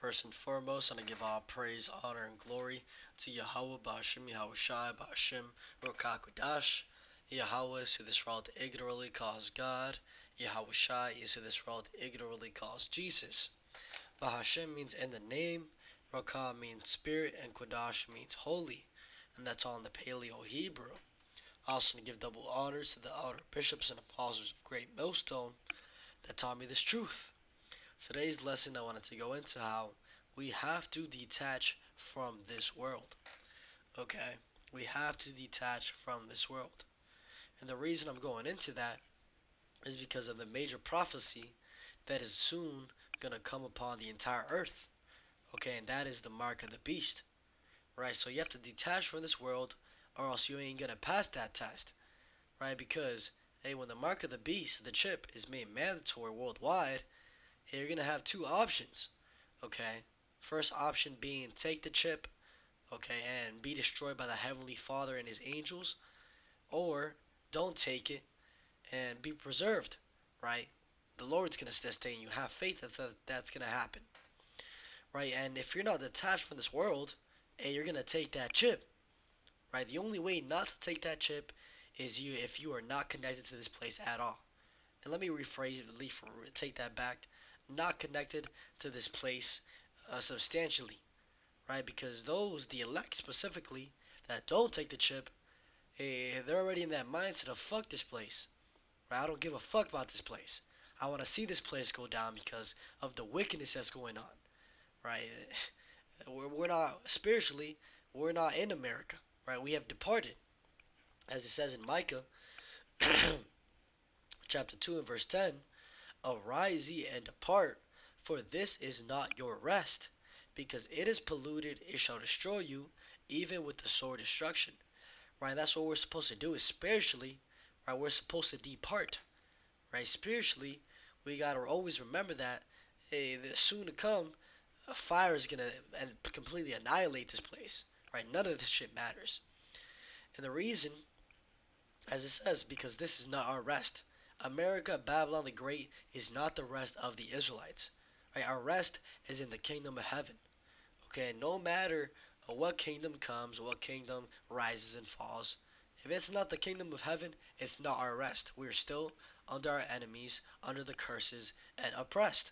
First and foremost, I want to give all praise, honor, and glory to Yahweh, Ba'ashim, Yahushai, Ba'ashim, Rokakudash. Yahweh is who this world ignorantly calls God. Yahushai is who this world ignorantly calls Jesus. Bahashem means in the name, Rokah means spirit, and Kodash means holy. And that's all in the Paleo Hebrew. I also want to give double honors to the elder bishops and apostles of Great Millstone that taught me this truth. Today's lesson I wanted to go into how we have to detach from this world. Okay? We have to detach from this world. And the reason I'm going into that is because of the major prophecy that is soon going to come upon the entire earth. Okay? And that is the mark of the beast. Right? So you have to detach from this world or else you ain't going to pass that test. Right? Because, hey, when the mark of the beast, the chip, is made mandatory worldwide, you're going to have two options. Okay? First option being take the chip, okay, and be destroyed by the Heavenly Father and His angels, or don't take it and be preserved, right? The Lord's going to sustain you. Have faith that's going to happen, right? And if you're not detached from this world, and you're going to take that chip, right? The only way not to take that chip is if you are not connected to this place at all. And let me take that back. Not connected to this place substantially, right? Because the elect specifically, that don't take the chip, they're already in that mindset of fuck this place, right? I don't give a fuck about this place. I want to see this place go down because of the wickedness that's going on, right? We're not spiritually, we're not in America, right? We have departed, as it says in Micah, chapter 2 and verse 10. Arise ye and depart, for this is not your rest, because it is polluted, it shall destroy you, even with the sword destruction. Right? That's what we're supposed to do is spiritually, right? We're supposed to depart. Right? Spiritually, we gotta always remember that the soon to come, a fire is gonna completely annihilate this place. Right? None of this shit matters. And the reason, as it says, because this is not our rest. America, Babylon the Great, is not the rest of the Israelites. Right? Our rest is in the kingdom of heaven. Okay, no matter what kingdom comes, what kingdom rises and falls, if it's not the kingdom of heaven, it's not our rest. We're still under our enemies, under the curses, and oppressed.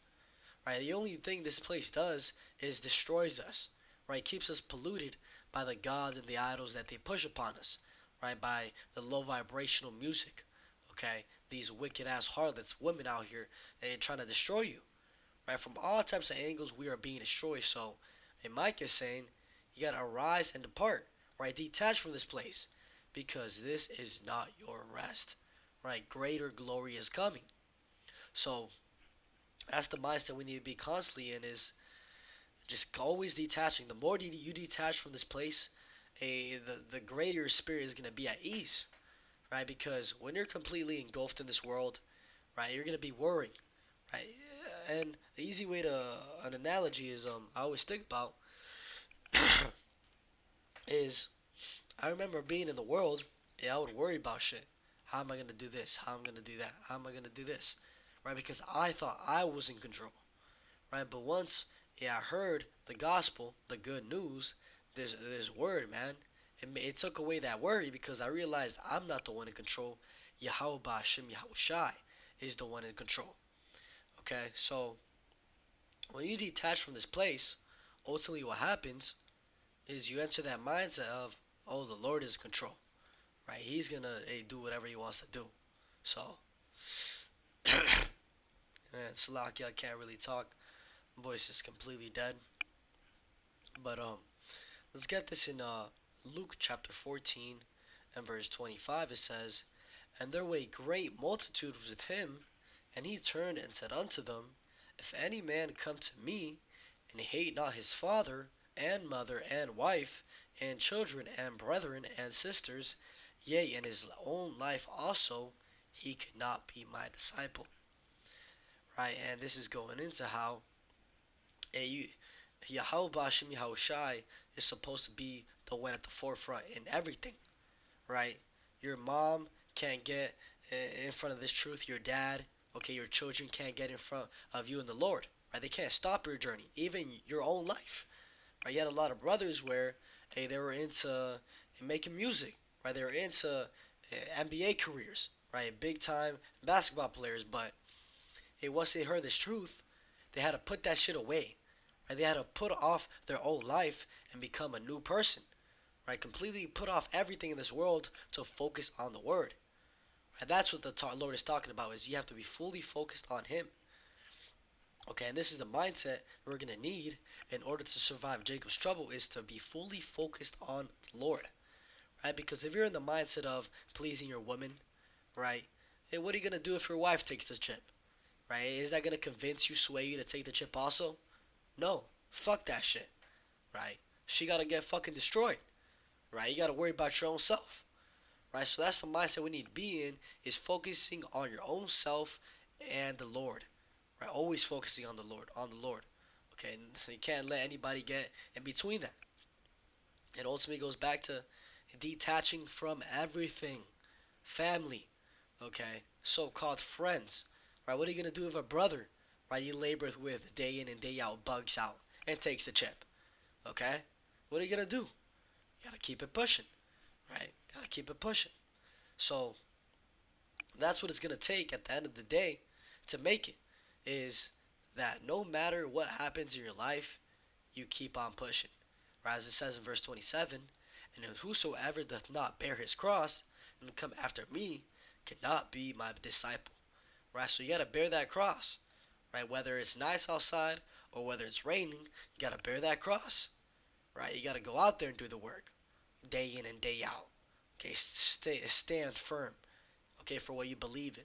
Right? The only thing this place does is destroys us. Right? Keeps us polluted by the gods and the idols that they push upon us. Right? By the low vibrational music. Okay? These wicked ass harlots, women out here, they trying to destroy you. Right? From all types of angles, we are being destroyed. So, and Mike is saying, you gotta arise and depart. Right? Detach from this place, because this is not your rest. Right? Greater glory is coming. So, that's the mindset we need to be constantly in. Is just always detaching. The more you detach from this place, the greater your spirit is gonna be at ease. Right? Because when you're completely engulfed in this world, right, you're gonna be worrying, right? And the easy way to an analogy is I always think about is I remember being in the world. Yeah, I would worry about shit. How am I gonna do this? How am I gonna do that? How am I gonna do this? Right? Because I thought I was in control. Right? But once I heard the gospel, the good news, this word, man. It took away that worry because I realized I'm not the one in control. Yahweh Ba'ashim Yahushai is the one in control. Okay, so when you detach from this place, ultimately what happens is you enter that mindset of, oh, the Lord is in control, right? He's gonna do whatever he wants to do. So, man, Salaki, I can't really talk. My voice is completely dead. But let's get this in Luke chapter 14 and verse 25. It says, "And there were a great multitude with him, and he turned and said unto them, If any man come to me, and hate not his father, and mother, and wife, and children, and brethren, and sisters, yea, and his own life also, he could not be my disciple." Right? And this is going into how Yahweh Bashim Yahushai is supposed to be the one at the forefront in everything. Right? Your mom can't get in front of this truth. Your dad, okay, your children can't get in front of you and the Lord. right? They can't stop your journey, even your own life, right? You had a lot of brothers where, hey, they were into making music, right? They were into NBA careers, right? Big time basketball players, but hey, once they heard this truth, they had to put that shit away, right? They had to put off their old life and become a new person, right? Completely put off everything in this world to focus on the Word. And that's what the Lord is talking about, is you have to be fully focused on Him. Okay, and this is the mindset we're going to need in order to survive Jacob's trouble, is to be fully focused on the Lord, right? Because if you're in the mindset of pleasing your woman, right, hey, what are you going to do if your wife takes the chip, right? Is that going to convince you, sway you to take the chip also? No, fuck that shit, right? She got to get fucking destroyed, right? You got to worry about your own self, right? So that's the mindset we need to be in, is focusing on your own self and the Lord, right? Always focusing on the Lord, on the Lord. Okay, and you can't let anybody get in between that. It ultimately goes back to detaching from everything, family, okay, so-called friends, right? What are you gonna do if a brother, right, you labor with day in and day out, bugs out and takes the chip, okay? What are you gonna do? You gotta keep it pushing, right? Gotta keep it pushing. So that's what it's gonna take at the end of the day to make it. Is that no matter what happens in your life, you keep on pushing. Right, as it says in verse 27, and whosoever doth not bear his cross and come after me cannot be my disciple. Right, so you gotta bear that cross. Right, whether it's nice outside or whether it's raining, you gotta bear that cross. Right, you gotta go out there and do the work, day in and day out. Okay, stand firm. Okay, for what you believe in.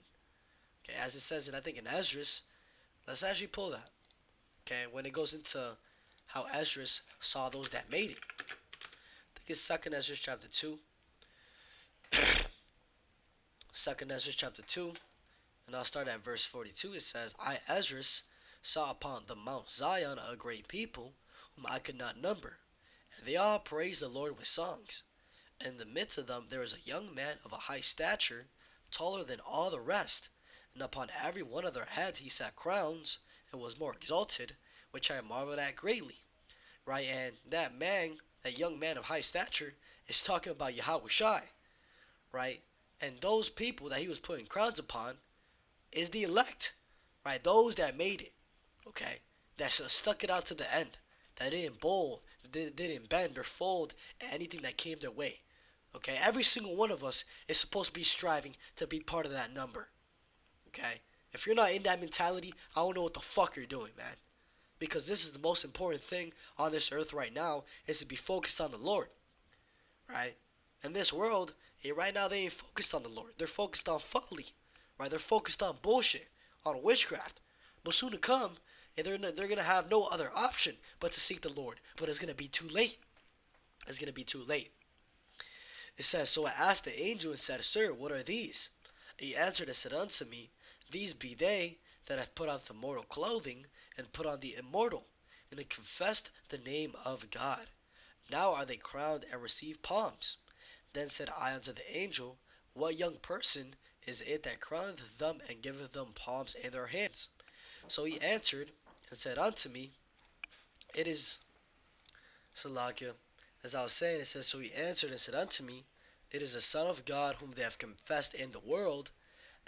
Okay, as it says in, I think in Esdras, let's actually pull that. Okay, when it goes into how Esdras saw those that made it. I think it's Second Esdras chapter 2. Second Esdras chapter 2, and I'll start at verse 42. It says, I, Esdras, saw upon the Mount Zion a great people, whom I could not number, and they all praised the Lord with songs. In the midst of them there was a young man of a high stature, taller than all the rest, and upon every one of their heads he set crowns, and was more exalted, which I marveled at greatly. Right, and that man, that young man of high stature, is talking about Yahweh Shai, right? And those people that he was putting crowns upon is the elect, right? Those that made it, okay? That stuck it out to the end, that didn't bold, that didn't bend or fold at anything that came their way, okay? Every single one of us is supposed to be striving to be part of that number, okay? If you're not in that mentality, I don't know what the fuck you're doing, man. Because this is the most important thing on this earth right now, is to be focused on the Lord, right? In this world, right now they ain't focused on the Lord. They're focused on folly, right? They're focused on bullshit, on witchcraft. But soon to come, they're gonna have no other option but to seek the Lord. But it's gonna be too late. It's gonna be too late. It says, so I asked the angel and said, Sir, what are these? He answered and said unto me, These be they that have put off the mortal clothing, and put on the immortal, and have confessed the name of God. Now are they crowned and receive palms. Then said I unto the angel, What young person is it that crowneth them and giveth them palms in their hands? So he answered and said unto me, It is Salakia. As I was saying, it says, So he answered and said unto me, It is the Son of God whom they have confessed in the world.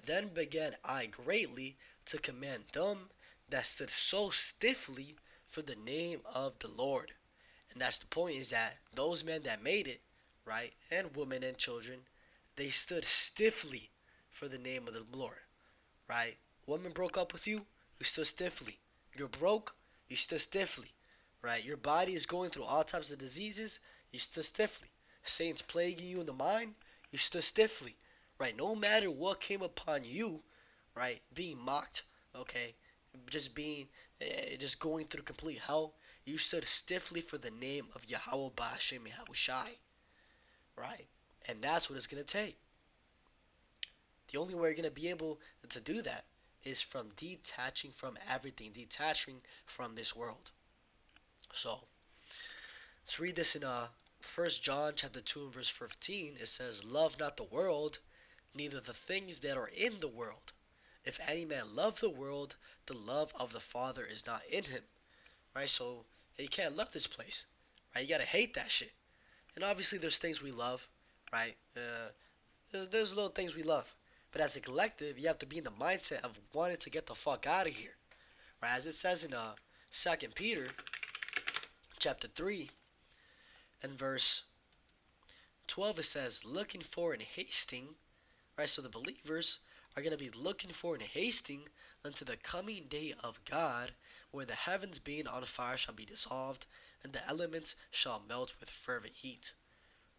Then began I greatly to command them that stood so stiffly for the name of the Lord. And that's the point, is that those men that made it, right, and women and children, they stood stiffly for the name of the Lord, right? Woman broke up with you, you stood stiffly. You're broke, you stood stiffly, right? Your body is going through all types of diseases, you stood stiffly. Saints plaguing you in the mind, you stood stiffly, right? No matter what came upon you, right, being mocked, okay, just being, just going through complete hell, you stood stiffly for the name of Yahweh Ba'ashem Yahushai, right? And that's what it's going to take. The only way you're going to be able to do that is from detaching from everything, detaching from this world. So, let's read this in 1 John chapter 2 and verse 15. It says, Love not the world, neither the things that are in the world. If any man love the world, the love of the Father is not in him. Right? So you can't love this place. Right? You gotta hate that shit. And obviously, there's things we love. Right? There's little things we love. But as a collective, you have to be in the mindset of wanting to get the fuck out of here. Right? As it says in 2 Peter chapter 3 and verse 12, it says, looking for and hasting. Right? So the believers are going to be looking for and hasting unto the coming day of God, where the heavens being on fire shall be dissolved, and the elements shall melt with fervent heat.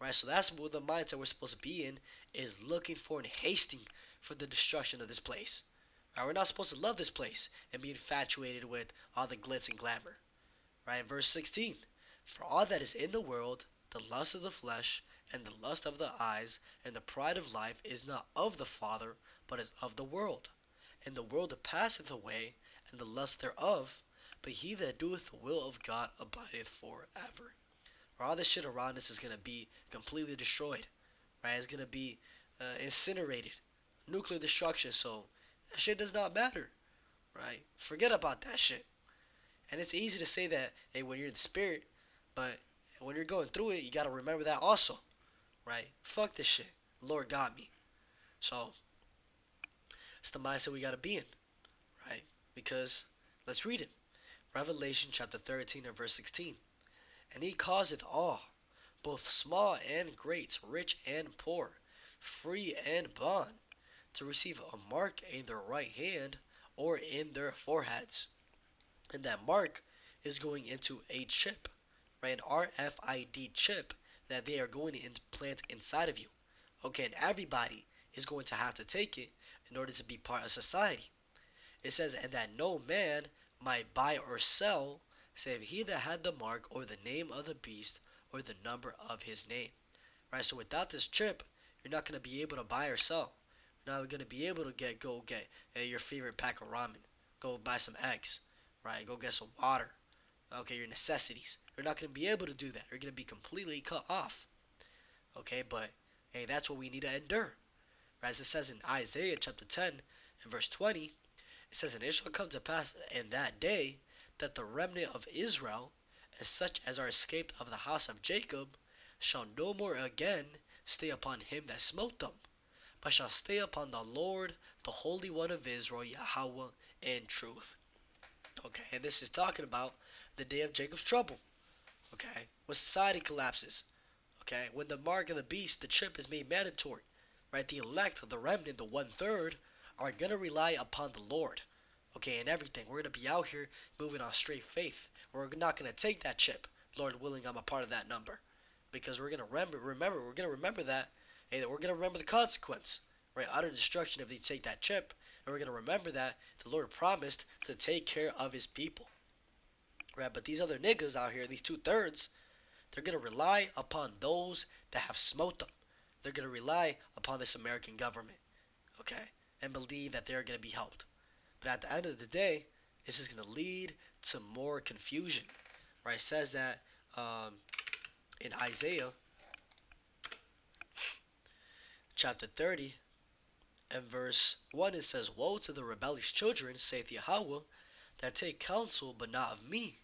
Right? So that's what the mindset we're supposed to be in, is looking for and hasting for the destruction of this place. Right? We're not supposed to love this place and be infatuated with all the glitz and glamour. Right? Verse 16. For all that is in the world, the lust of the flesh, and the lust of the eyes, and the pride of life is not of the Father, but is of the world. And the world passeth away, and the lust thereof, but he that doeth the will of God abideth forever. All this shit around us is going to be completely destroyed. Right? It's going to be incinerated. Nuclear destruction, so that shit does not matter. Right? Forget about that shit. And it's easy to say that, hey, when you're in the spirit, but when you're going through it, you got to remember that also. Right? Fuck this shit. Lord got me. So, it's the mindset we got to be in. Right? Because, let's read it. Revelation chapter 13 and verse 16. And he causeth all, both small and great, rich and poor, free and bond, to receive a mark in their right hand or in their foreheads. And that mark is going into a chip, right? An RFID chip that they are going to implant inside of you. Okay, and everybody is going to have to take it in order to be part of society. It says, and that no man might buy or sell, save he that had the mark or the name of the beast or the number of his name. Right, so without this chip, you're not going to be able to buy or sell. You're not going to be able to go get your favorite pack of ramen. Go buy some eggs. Right, go get some water. Okay, your necessities. You're not going to be able to do that. You're going to be completely cut off. Okay, but hey, that's what we need to endure. Right, as it says in Isaiah chapter 10 and verse 20, it says, and it shall come to pass in that day that the remnant of Israel, as such as are escaped of the house of Jacob, shall no more again stay upon him that smote them, but shall stay upon the Lord, the Holy One of Israel, Yahweh, in truth. Okay, and this is talking about the day of Jacob's trouble. Okay, when society collapses. Okay, when the mark of the beast, the chip, is made mandatory. Right, the elect, the remnant, the 1/3, are going to rely upon the Lord. Okay, and everything. We're going to be out here moving on straight faith. We're not going to take that chip. Lord willing, I'm a part of that number. Because we're going to remember that. Hey, that we're going to remember the consequence. Right, utter destruction if they take that chip. And we're going to remember that the Lord promised to take care of his people. Right, but these other niggas out here, these 2/3, they're going to rely upon those that have smote them. They're going to rely upon this American government. Okay, and believe that they're going to be helped. But at the end of the day, this is going to lead to more confusion. Right, it says that in Isaiah chapter 30 and verse 1, it says, woe to the rebellious children, saith Yahweh, that take counsel, but not of me,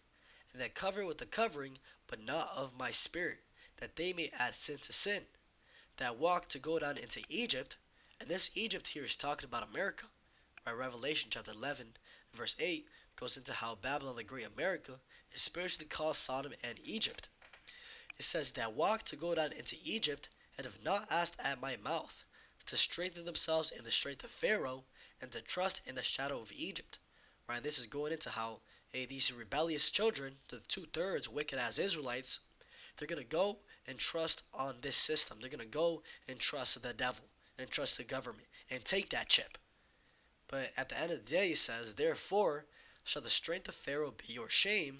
and that cover with the covering, but not of my spirit, that they may add sin to sin, that walk to go down into Egypt. And this Egypt here is talking about America. Right, Revelation chapter 11 verse 8 goes into how Babylon the Great America is spiritually called Sodom and Egypt. It says that walk to go down into Egypt, and have not asked at my mouth, to strengthen themselves in the strength of Pharaoh, and to trust in the shadow of Egypt. Right, and this is going into how these rebellious children, the 2/3 wicked as Israelites, they're going to go and trust on this system. They're going to go and trust the devil and trust the government and take that chip. But at the end of the day, it says, therefore shall the strength of Pharaoh be your shame,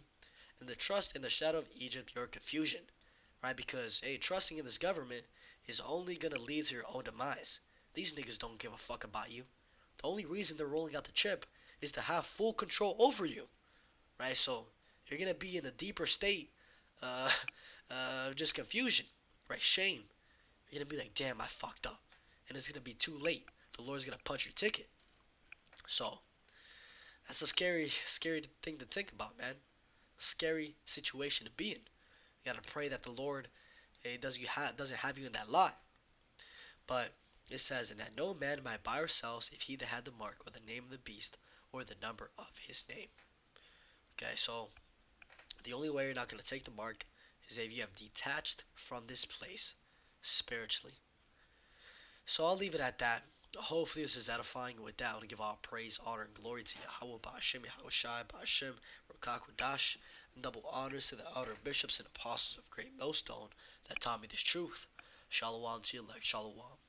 and the trust in the shadow of Egypt your confusion. Right? Because, hey, trusting in this government is only going to lead to your own demise. These niggas don't give a fuck about you. The only reason they're rolling out the chip is to have full control over you. Right? So, you're going to be in a deeper state just confusion. Right? Shame. You're going to be like, damn, I fucked up. And it's going to be too late. The Lord's going to punch your ticket. So that's a scary thing to think about, man. Scary situation to be in. You gotta pray that the Lord doesn't have you in that lot. But it says, and that no man might buy or sell if he that had the mark or the name of the beast or the number of his name. Okay, so the only way you're not gonna take the mark is if you have detached from this place spiritually. So I'll leave it at that. Hopefully this is edifying. With that, I want to give all praise, honor, and glory to Yahweh, Ba'ashem, Yahushai, Ba'ashem, Rukakwadash, and double honors to the elder bishops and apostles of Great Millstone that taught me this truth. Shalom to you, like Shalom.